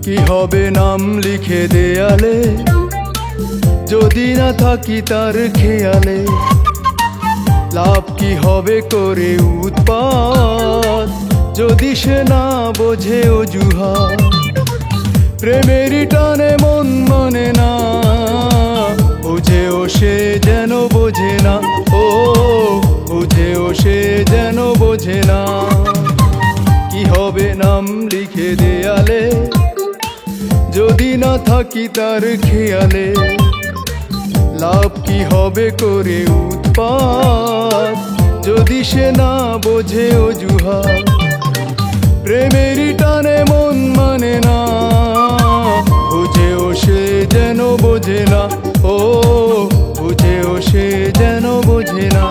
কি হবে নাম লিখে দেয়ালে যদি না থাকি তার খেয়ালে? লাভ কি হবে করে উৎপাত যদি সে না বোঝে অজুহাত? প্রেমেরই টানে মন মানে না, বুঝেও সে যেন বোঝে না। ও বুঝেও সে যেন বোঝে না। কি হবে নাম লিখে দেয়ালে যদি না থাকি তার খেয়ালে? লাভ কি হবে করে উৎপাত যদি সে না বোঝে অজুহাত? প্রেমেরই টানে মন মানে না, বুঝেও সে যেন বোঝে না। ও বুঝেও সে যেন বোঝে না।